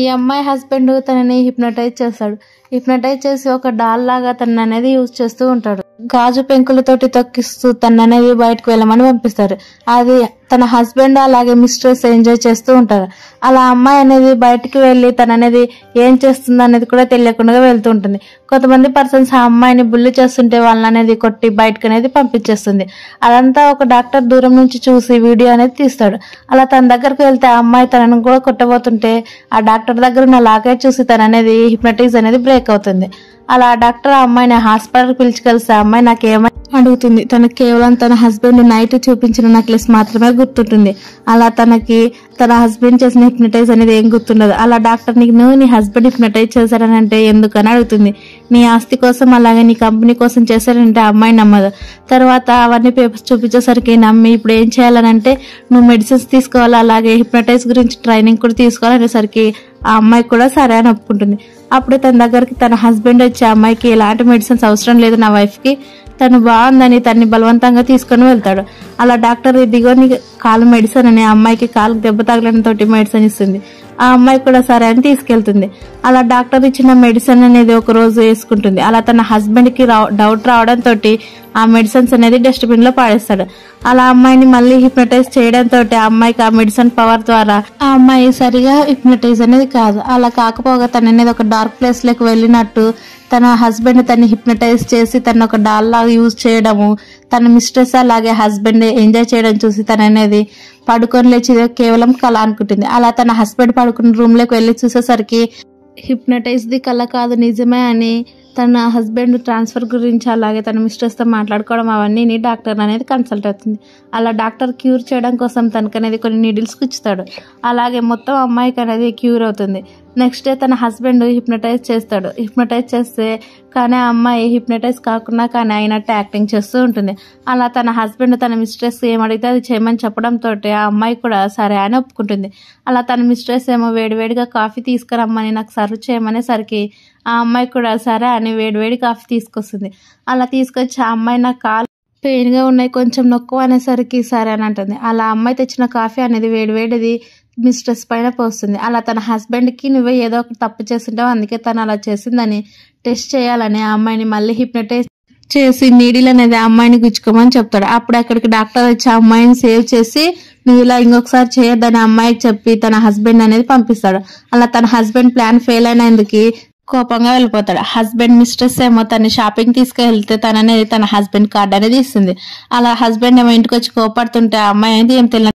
ఈ అమ్మాయి హస్బెండ్ తనని హిప్నటైజ్ చేస్తాడు. హిప్నటైజ్ చేసి ఒక డాల్ లాగా తన అనేది యూజ్ చేస్తూ ఉంటాడు. గాజు పెంకులతోటి తొక్కిస్తూ తన అనేది బయటకు వెళ్ళమని పంపిస్తారు. అది తన హస్బెండ్ అలాగే మిస్ట్రెస్ ఎంజాయ్ చేస్తూ ఉంటారు. అలా అమ్మాయి అనేది బయటికి వెళ్ళి తన అనేది ఏం చేస్తుంది అనేది కూడా తెలియకుండా వెళ్తూ ఉంటుంది. కొంతమంది పర్సన్స్ ఆ అమ్మాయిని బుల్లి చేస్తుంటే వాళ్ళని అనేది కొట్టి బయటకు అనేది పంపించేస్తుంది. అదంతా ఒక డాక్టర్ దూరం నుంచి చూసి వీడియో అనేది తీస్తాడు. అలా తన దగ్గరకు వెళ్తే ఆ అమ్మాయి తనను కూడా కొట్టబోతుంటే ఆ డాక్టర్ దగ్గర ఉన్న లాకెట్ చూసి తన అనేది హిప్నటైజ్ అనేది బ్రేక్ అవుతుంది. అలా డాక్టర్ ఆ అమ్మాయిని హాస్పిటల్ పిలిచికెళ్తే ఆ అమ్మాయి నాకేమని అడుగుతుంది. తనకు కేవలం తన హస్బెండ్ నైట్ చూపించిన నెక్లెస్ మాత్రమే గుర్తుంటుంది. అలా తనకి తన హస్బెండ్ చేసిన హిప్నటైజ్ అనేది ఏం గుర్తుండదు. అలా డాక్టర్ నీ హస్బెండ్ హిప్నటైజ్ చేశారని అంటే ఎందుకని అడుగుతుంది. నీ ఆస్తి కోసం అలాగే నీ కంపెనీ కోసం చేశారంటే ఆ అమ్మాయి నమ్మదు. తర్వాత అవన్నీ పేపర్స్ చూపించేసరికి నమ్మి ఇప్పుడు ఏం చేయాలనంటే నువ్వు మెడిసిన్స్ తీసుకోవాలి అలాగే హిప్నటైజ్ గురించి ట్రైనింగ్ కూడా తీసుకోవాలనేసరికి ఆ అమ్మాయి కూడా సరే అని ఒప్పుకుంటుంది. అప్పుడు తన దగ్గరికి తన హస్బెండ్ వచ్చి ఆ అమ్మాయికి ఎలాంటి మెడిసిన్స్ అవసరం లేదు, నా వైఫ్ కి తను బాగుందని తన్ని బలవంతంగా తీసుకొని వెళ్తాడు. అలా డాక్టర్ ఇదిగో నీ కాలు మెడిసిన్ అని ఆ అమ్మాయికి కాలు దెబ్బ తగలడంతో మెడిసిన్ ఇస్తుంది. ఆ అమ్మాయి కూడా సరే అని తీసుకెళ్తుంది. అలా డాక్టర్ ఇచ్చిన మెడిసిన్ అనేది ఒక రోజు వేసుకుంటుంది. అలా తన హస్బెండ్ కి డౌట్ రావడంతో ఆ మెడిసిన్స్ అనేది డస్ట్బిన్ లో పాడేస్తాడు. అలా అమ్మాయిని మళ్ళీ హిప్నటైజ్ చేయడంతో ఆ అమ్మాయికి ఆ మెడిసిన్ పవర్ ద్వారా ఆ అమ్మాయి సరిగా హిప్నటైజ్ అనేది కాదు. అలా కాకపోగా తన అనేది ఒక డార్క్ ప్లేస్ లోకి వెళ్ళినట్టు తన హస్బెండ్ తన్ని హిప్నటైజ్ చేసి తన ఒక డాల్ లాగా యూజ్ చేయడము, తన మిస్ట్రెస్ అలాగే హస్బెండ్ ఎంజాయ్ చేయడం చూసి తన అనేది పడుకొని లేచి కేవలం కళ అనుకుంటుంది. అలా తన హస్బెండ్ పడుకున్న రూమ్ లోకి వెళ్లి చూసేసరికి హిప్నటైజ్ ది కళ కాదు నిజమే అని తన హస్బెండ్ ట్రాన్స్ఫర్ గురించి అలాగే తన మిస్ట్రెస్ తో మాట్లాడుకోవడం అవన్నీ డాక్టర్ అనేది కన్సల్ట్ అవుతుంది. అలా డాక్టర్ క్యూర్ చేయడం కోసం తనకు అనేది కొన్ని నీడిల్స్ ఇస్తాడు. అలాగే మొత్తం అమ్మాయికి అనేది క్యూర్ అవుతుంది. నెక్స్ట్ డే తన హస్బెండ్ హిప్నటైజ్ చేస్తాడు. హిప్నటైజ్ చేస్తే కానీ ఆ అమ్మాయి హిప్నటైజ్ కాకుండా కానీ అయినట్టు యాక్టింగ్ చేస్తూ ఉంటుంది. అలా తన హస్బెండ్ తన మిస్ట్రెస్ ఏమడిగితే అది చేయమని చెప్పడంతో ఆ అమ్మాయి కూడా సరే అని ఒప్పుకుంటుంది. అలా తన మిస్ట్రెస్ ఏమో వేడివేడిగా కాఫీ తీసుకురమ్మని నాకు సర్వ్ చేయమనేసరికి ఆ అమ్మాయి కూడా సరే అని వేడివేడి కాఫీ తీసుకొస్తుంది. అలా తీసుకొచ్చి ఆ అమ్మాయి నా కాలు పెయిన్ గా ఉన్నాయి కొంచెం నొక్కు అనేసరికి సరే అని అంటుంది. అలా అమ్మాయి తెచ్చిన కాఫీ అనేది వేడివేడిది మిస్ట్రెస్ పైన పోస్తుంది. అలా తన హస్బెండ్ కి నువ్వే ఏదో ఒకటి తప్పు చేస్తుంటావు అందుకే తను అలా చేసిందని టెస్ట్ చేయాలని ఆ అమ్మాయిని మళ్ళీ హిప్నటైజ్ చేసి నీడిల్ అనేది ఆ అమ్మాయిని గుచ్చుకోమని చెప్తాడు. అప్పుడు అక్కడికి డాక్టర్ వచ్చి ఆ అమ్మాయిని సేవ్ చేసి నువ్వు ఇలా ఇంకొకసారి చేయొద్దని అమ్మాయికి చెప్పి తన హస్బెండ్ అనేది పంపిస్తాడు. అలా తన హస్బెండ్ ప్లాన్ ఫెయిల్ అయినందుకు కోపంగా వెళ్ళిపోతాడు. హస్బెండ్ మిస్ట్రెస్ ఏమో తన షాపింగ్ తీసుకెళ్తే తననేది తన హస్బెండ్ కార్డ్ అనేది ఇస్తుంది. అలా హస్బెండ్ ఏమో ఇంటికి వచ్చి కోపడుతుంటే ఆ అమ్మాయి అనేది ఏం తెలియదు